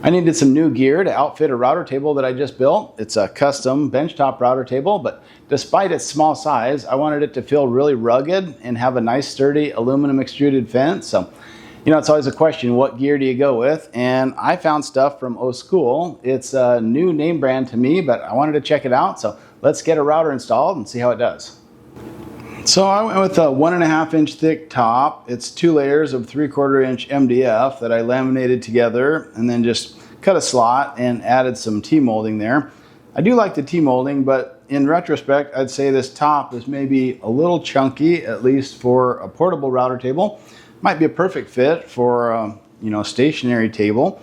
I needed some new gear to outfit a router table that I just built. It's a custom benchtop router table, but despite its small size, I wanted it to feel really rugged and have a nice sturdy aluminum extruded fence. So, it's always a question, what gear do you go with? And I found stuff from Oskool. It's a new name brand to me, but I wanted to check it out. So let's get a router installed and see how it does. So I went with a 1.5 inch thick top. It's 2 layers of 3/4 inch MDF that I laminated together and then just cut a slot and added some T-molding there. I do like the T-molding, but in retrospect, I'd say this top is maybe a little chunky, at least for a portable router table. Might be a perfect fit for a stationary table.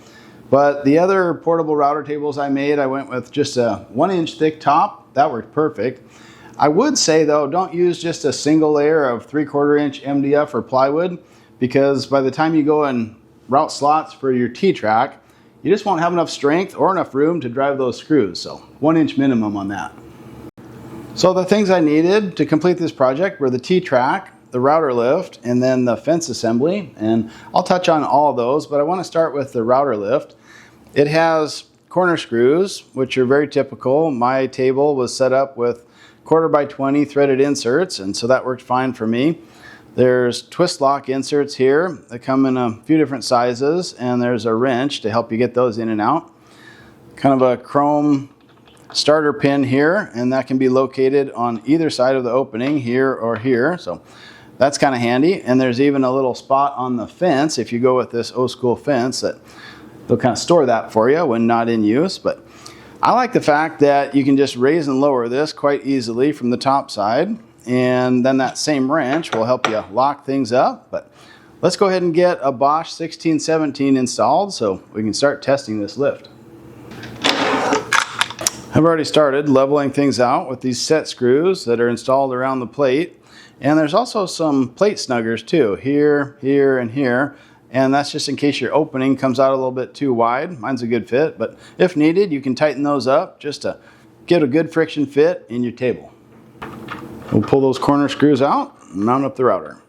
But the other portable router tables I made, I went with just a 1 inch thick top. That worked perfect. I would say though, don't use just a single layer of 3/4 inch MDF or plywood, because by the time you go and route slots for your T-track, you just won't have enough strength or enough room to drive those screws. So 1 inch minimum on that. So the things I needed to complete this project were the T-track, the router lift, and then the fence assembly. And I'll touch on all of those, but I want to start with the router lift. It has corner screws, which are very typical. My table was set up with 1/4 by 20 threaded inserts, and so that worked fine for me. There's twist lock inserts here that come in a few different sizes, and there's a wrench to help you get those in and out. Kind of a chrome starter pin here, and that can be located on either side of the opening, here or here, so that's kind of handy. And there's even a little spot on the fence, if you go with this Oskool fence, that they'll kind of store that for you when not in use. But I like the fact that you can just raise and lower this quite easily from the top side, and then that same wrench will help you lock things up. But let's go ahead and get a Bosch 1617 installed so we can start testing this lift. I've already started leveling things out with these set screws that are installed around the plate, and there's also some plate snuggers too, here, here, and here. And that's just in case your opening comes out a little bit too wide. Mine's a good fit, but if needed, you can tighten those up just to get a good friction fit in your table. We'll pull those corner screws out and mount up the router.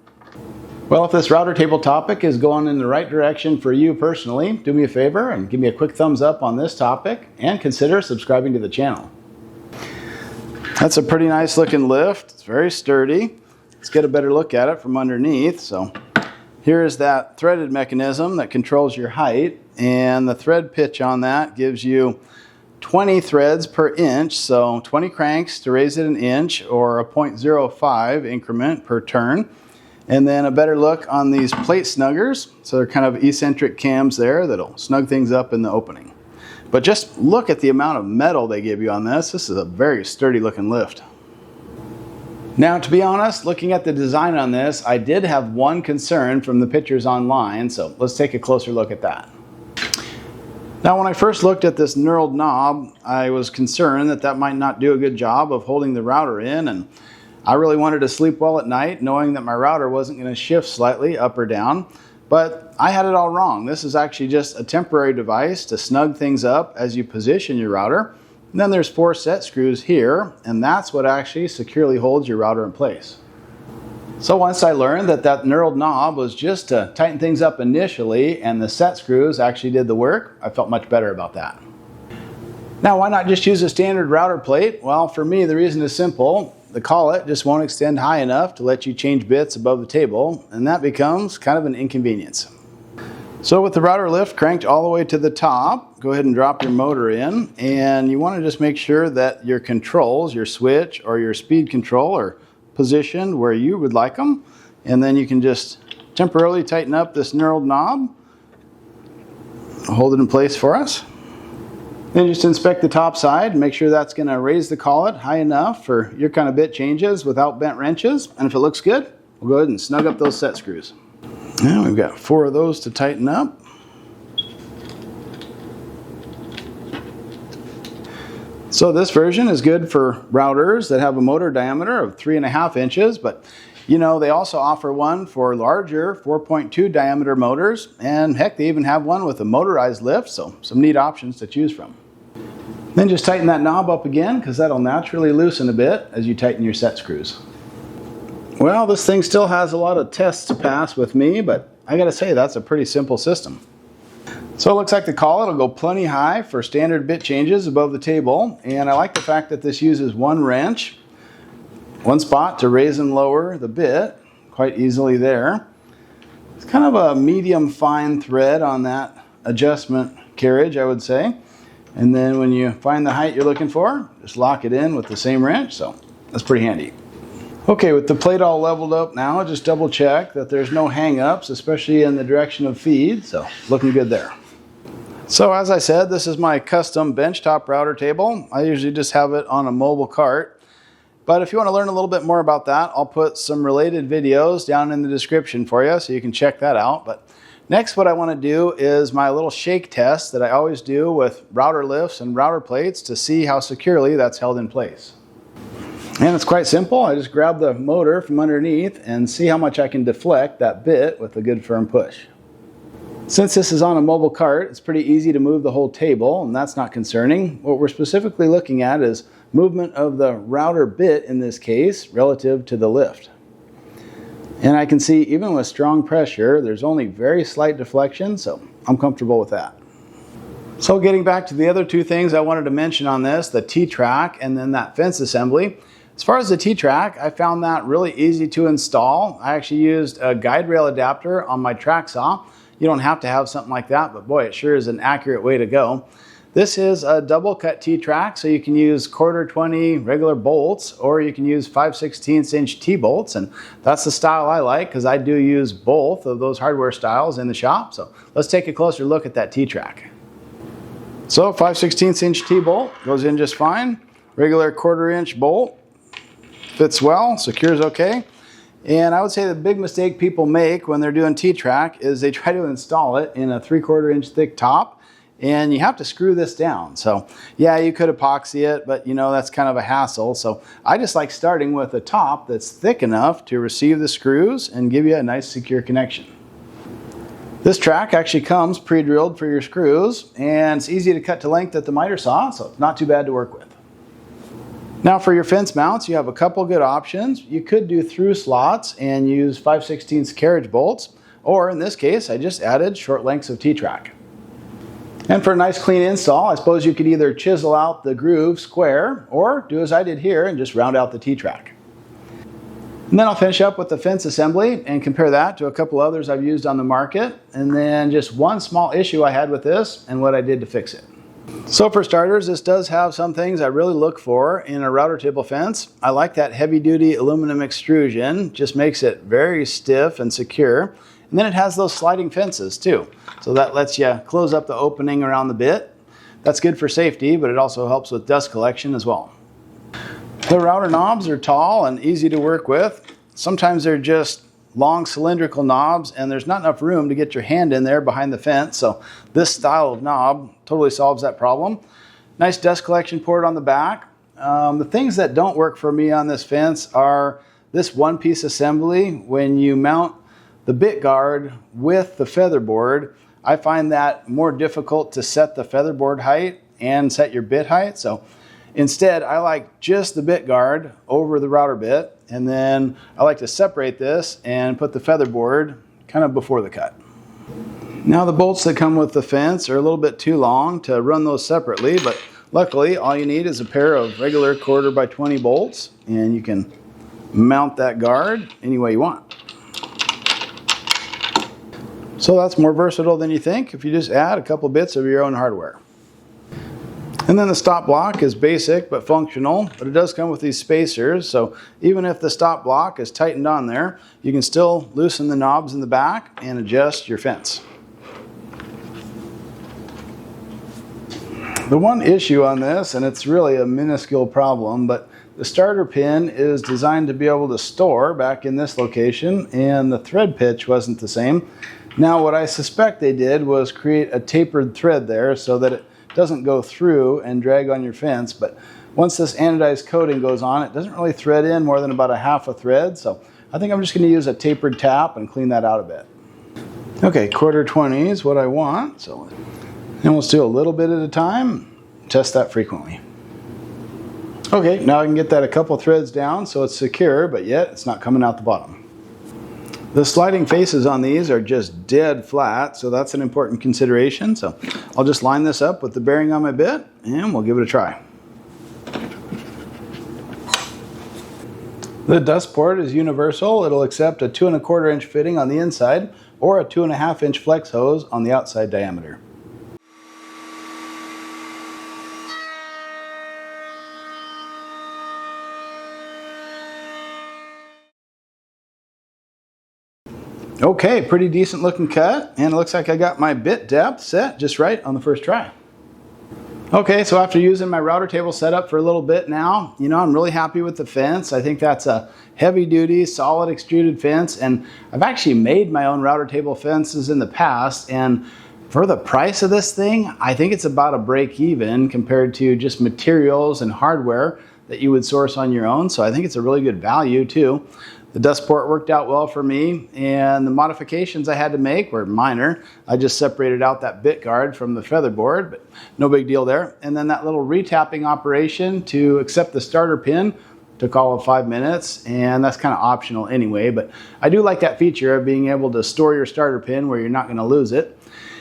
Well, if this router table topic is going in the right direction for you personally, do me a favor and give me a quick thumbs up on this topic and consider subscribing to the channel. That's a pretty nice looking lift. It's very sturdy. Let's get a better look at it from underneath. So here's that threaded mechanism that controls your height, and the thread pitch on that gives you 20 threads per inch, so 20 cranks to raise it an inch, or a 0.05 increment per turn. And then a better look on these plate snuggers. So they're kind of eccentric cams there that'll snug things up in the opening. But just look at the amount of metal they give you on this. This is a very sturdy looking lift. Now, to be honest, looking at the design on this, I did have one concern from the pictures online, so let's take a closer look at that. Now, when I first looked at this knurled knob, I was concerned that that might not do a good job of holding the router in, and I really wanted to sleep well at night knowing that my router wasn't going to shift slightly up or down, but I had it all wrong. This is actually just a temporary device to snug things up as you position your router. And then there's 4 set screws here, and that's what actually securely holds your router in place. So once I learned that that knurled knob was just to tighten things up initially and the set screws actually did the work, I felt much better about that. Now, why not just use a standard router plate? Well, for me, the reason is simple. The collet just won't extend high enough to let you change bits above the table, and that becomes kind of an inconvenience. So with the router lift cranked all the way to the top, go ahead and drop your motor in, and you want to just make sure that your controls, your switch or your speed control, are positioned where you would like them, and then you can just temporarily tighten up this knurled knob, hold it in place for us. Then just inspect the top side and make sure that's going to raise the collet high enough for your kind of bit changes without bent wrenches, and if it looks good, we'll go ahead and snug up those set screws. Now we've got 4 of those to tighten up. So this version is good for routers that have a motor diameter of 3.5 inches, but they also offer one for larger 4.2 diameter motors, and heck, they even have one with a motorized lift, so some neat options to choose from. Then just tighten that knob up again, because that'll naturally loosen a bit as you tighten your set screws. Well, this thing still has a lot of tests to pass with me, but I gotta say, that's a pretty simple system. So it looks like the collet will go plenty high for standard bit changes above the table, and I like the fact that this uses one wrench, one spot to raise and lower the bit quite easily there. It's kind of a medium fine thread on that adjustment carriage, I would say. And then when you find the height you're looking for, just lock it in with the same wrench, so that's pretty handy. Okay, with the plate all leveled up now, just double check that there's no hang-ups, especially in the direction of feed, so looking good there. So as I said, this is my custom benchtop router table. I usually just have it on a mobile cart. But if you want to learn a little bit more about that, I'll put some related videos down in the description for you so you can check that out. But next, what I want to do is my little shake test that I always do with router lifts and router plates to see how securely that's held in place. And it's quite simple. I just grab the motor from underneath and see how much I can deflect that bit with a good firm push. Since this is on a mobile cart, it's pretty easy to move the whole table, and that's not concerning. What we're specifically looking at is movement of the router bit in this case relative to the lift. And I can see even with strong pressure, there's only very slight deflection, so I'm comfortable with that. So getting back to the other two things I wanted to mention on this, the T-track and then that fence assembly. As far as the T-track, I found that really easy to install. I actually used a guide rail adapter on my track saw. You don't have to have something like that, but boy, it sure is an accurate way to go. This is a double cut T-track, so you can use 1/4-20 regular bolts, or you can use 5/16 inch T-bolts, and that's the style I like because I do use both of those hardware styles in the shop. So let's take a closer look at that T-track. So 5/16 inch T-bolt goes in just fine. Regular 1/4 inch bolt fits well, secures okay. And I would say the big mistake people make when they're doing T-track is they try to install it in a 3/4 inch thick top, and you have to screw this down. So yeah, you could epoxy it, but you know, that's kind of a hassle. So I just like starting with a top that's thick enough to receive the screws and give you a nice secure connection. This track actually comes pre-drilled for your screws, and it's easy to cut to length at the miter saw, so it's not too bad to work with. Now for your fence mounts, you have a couple good options. You could do through slots and use 5/16 carriage bolts, or in this case, I just added short lengths of T-track. And for a nice clean install, I suppose you could either chisel out the groove square, or do as I did here and just round out the T-track. And then I'll finish up with the fence assembly and compare that to a couple others I've used on the market, and then just one small issue I had with this and what I did to fix it. So for starters, this does have some things I really look for in a router table fence. I like that heavy duty aluminum extrusion, just makes it very stiff and secure. And then it has those sliding fences too. So that lets you close up the opening around the bit. That's good for safety, but it also helps with dust collection as well. The router knobs are tall and easy to work with. Sometimes they're just long cylindrical knobs and there's not enough room to get your hand in there behind the fence, so this style of knob totally solves that problem. Nice dust collection port on the back. The things that don't work for me on this fence are this one piece assembly. When you mount the bit guard with the featherboard, I find that more difficult to set the featherboard height and set your bit height. So instead, I like just the bit guard over the router bit, and then I like to separate this and put the featherboard kind of before the cut. Now the bolts that come with the fence are a little bit too long to run those separately, but luckily all you need is a pair of regular 1/4x20 bolts, and you can mount that guard any way you want. So that's more versatile than you think if you just add a couple bits of your own hardware. And then the stop block is basic but functional, but it does come with these spacers, so even if the stop block is tightened on there, you can still loosen the knobs in the back and adjust your fence. The one issue on this, and it's really a minuscule problem, but the starter pin is designed to be able to store back in this location, and the thread pitch wasn't the same. Now what I suspect they did was create a tapered thread there so that it doesn't go through and drag on your fence, but once this anodized coating goes on, it doesn't really thread in more than about a half a thread, so I think I'm just going to use a tapered tap and clean that out a bit. Okay, 1/4-20 is what I want, so and we'll just do a little bit at a time, test that frequently. Okay, now I can get that a couple threads down so it's secure, but yet it's not coming out the bottom. The sliding faces on these are just dead flat, so that's an important consideration. So I'll just line this up with the bearing on my bit and we'll give it a try. The dust port is universal. It'll accept a 2 1/4 inch fitting on the inside or a 2 1/2 inch flex hose on the outside diameter. Okay, pretty decent looking cut, and it looks like I got my bit depth set just right on the first try. Okay, so after using my router table setup for a little bit now, I'm really happy with the fence. I think that's a heavy duty, solid extruded fence, and I've actually made my own router table fences in the past, and for the price of this thing, I think it's about a break even compared to just materials and hardware that you would source on your own, so I think it's a really good value too. The dust port worked out well for me, and the modifications I had to make were minor. I just separated out that bit guard from the feather board, but no big deal there. And then that little retapping operation to accept the starter pin took all of 5 minutes, and that's kind of optional anyway, but I do like that feature of being able to store your starter pin where you're not going to lose it.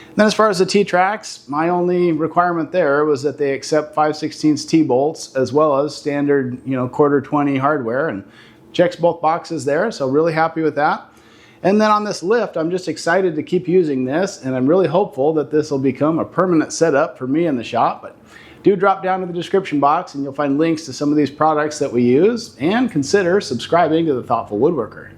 And then as far as the T-tracks, my only requirement there was that they accept 5/16 T-bolts as well as standard, 1/4-20 hardware, and checks both boxes there, so really happy with that. And then on this lift, I'm just excited to keep using this, and I'm really hopeful that this will become a permanent setup for me in the shop. But do drop down to the description box and you'll find links to some of these products that we use, and consider subscribing to The Thoughtful Woodworker.